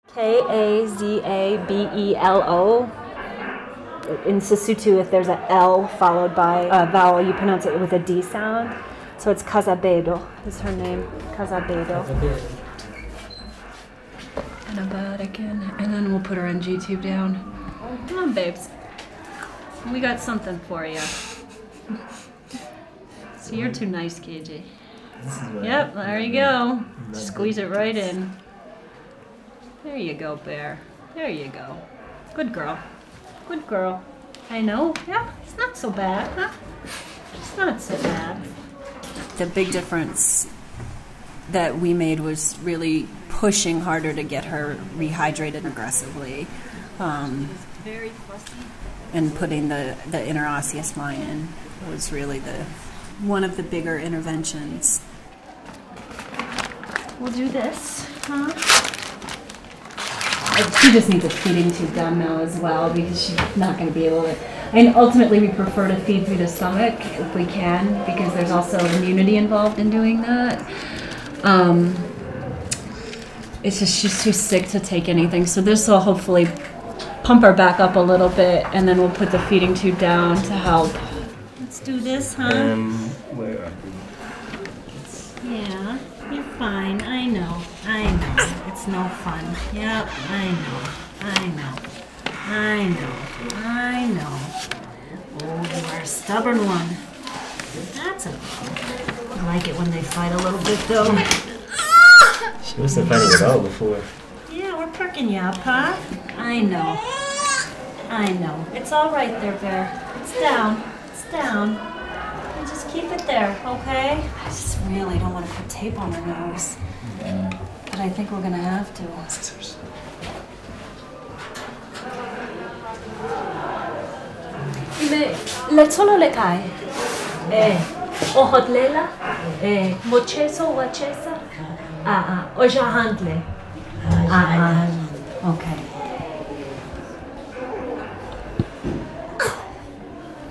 Kazabelo. In Sesotho, if there's an L followed by a vowel, you pronounce it with a D sound. So it's Kazabedo is her name. Kazabedo. Antibiotic in, and then we'll put her on G-tube down. Come on, babes. We got something for you. So you're too nice, KJ. Yep, there you go. Squeeze it right in. There you go, Bear. There you go. Good girl. Good girl. I know. Yeah, it's not so bad, huh? It's not so bad. The big difference that we made was really pushing harder to get her rehydrated aggressively. Very fussy. And putting the interosseous line in was really one of the bigger interventions. We'll do this, huh? She just needs a feeding tube done now as well because she's not going to be able to. And ultimately, we prefer to feed through the stomach if we can because there's also immunity involved in doing that. It's just she's too sick to take anything. So this will hopefully pump her back up a little bit, and then we'll put the feeding tube down to help. Let's do this, huh? Where are we? Yeah, you're fine. I know. I know. It's no fun. Yep, I know. I know. I know. I know. Oh, you are a stubborn one. That's okay. I like it when they fight a little bit, though. She wasn't fighting at all before. Yeah, we're perking you up, huh? I know. I know. It's all right there, Bear. It's down. It's down. And just keep it there, okay? I just really don't want to put tape on her nose. But I think we're going to have to. Scissors. Solo le cae. Ohot lela. Mocheso, wachesa. Ojahantle. Okay.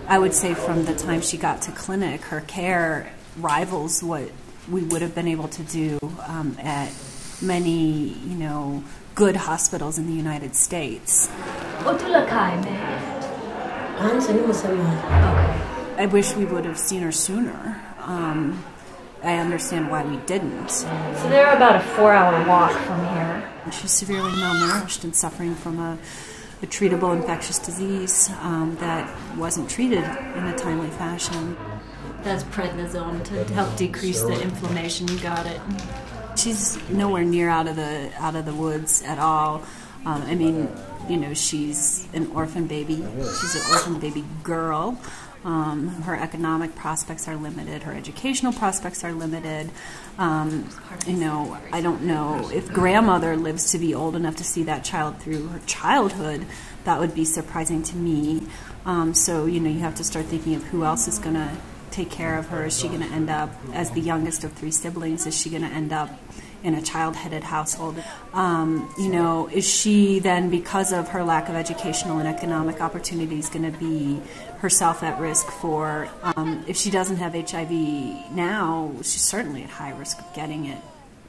I would say from the time she got to clinic, her care rivals what we would have been able to do at many, good hospitals in the United States. I wish we would have seen her sooner. I understand why we didn't. So they're about a 4-hour walk from here. She's severely malnourished and suffering from a treatable infectious disease that wasn't treated in a timely fashion. That's prednisone to help decrease the inflammation. You got it. She's nowhere near out of the woods at all. I mean, she's an orphan baby. She's an orphan baby girl. Her economic prospects are limited. Her educational prospects are limited. I don't know if grandmother lives to be old enough to see that child through her childhood. That would be surprising to me. So, you have to start thinking of who else is going to take care of her. Is she going to end up, as the youngest of 3 siblings, is she going to end up in a child-headed household? Is she then, because of her lack of educational and economic opportunities, going to be herself at risk for, if she doesn't have HIV now, she's certainly at high risk of getting it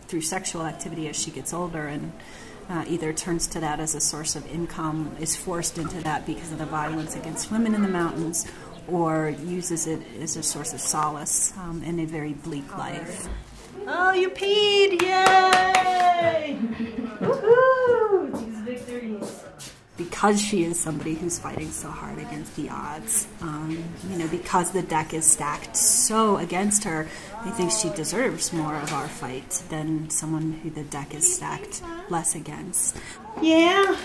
through sexual activity as she gets older and either turns to that as a source of income, is forced into that because of the violence against women in the mountains, or uses it as a source of solace in a very bleak life. Oh, you peed! Yay! Woohoo! These victories. Because she is somebody who's fighting so hard against the odds, because the deck is stacked so against her, I think she deserves more of our fight than someone who the deck is stacked less against. Yeah,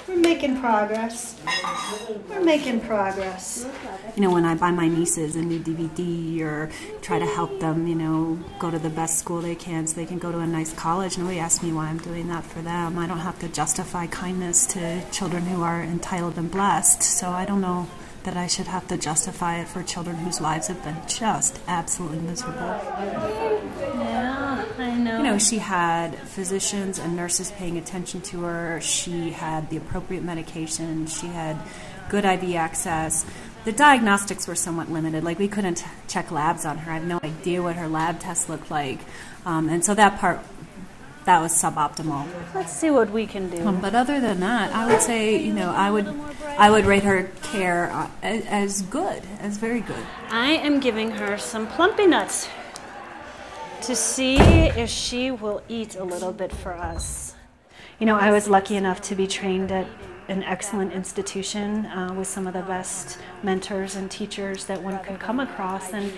we're making progress. We're making progress. When I buy my nieces a new DVD or try to help them, go to the best school they can so they can go to a nice college, nobody asks me why I'm doing that for them. I don't have to justify kindness to children who are entitled and blessed, so I don't know that I should have to justify it for children whose lives have been just absolutely miserable. Yeah, I know. She had physicians and nurses paying attention to her. She had the appropriate medication. She had good IV access. The diagnostics were somewhat limited. Like, we couldn't check labs on her. I have no idea what her lab tests looked like. And so that part that was suboptimal. Let's see what we can do. But other than that, I would say, you know, I would rate her care as good, as very good. I am giving her some plumpy nuts to see if she will eat a little bit for us. You know, I was lucky enough to be trained at an excellent institution with some of the best mentors and teachers that one could come across, and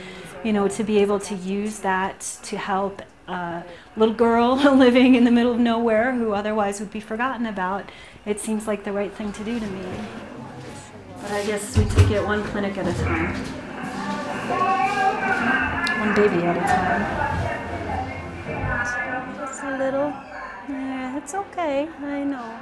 you know, to be able to use that to help a little girl living in the middle of nowhere who otherwise would be forgotten about, it seems like the right thing to do to me. But I guess we take it one clinic at a time, one baby at a time. Just a little, yeah, it's okay, I know.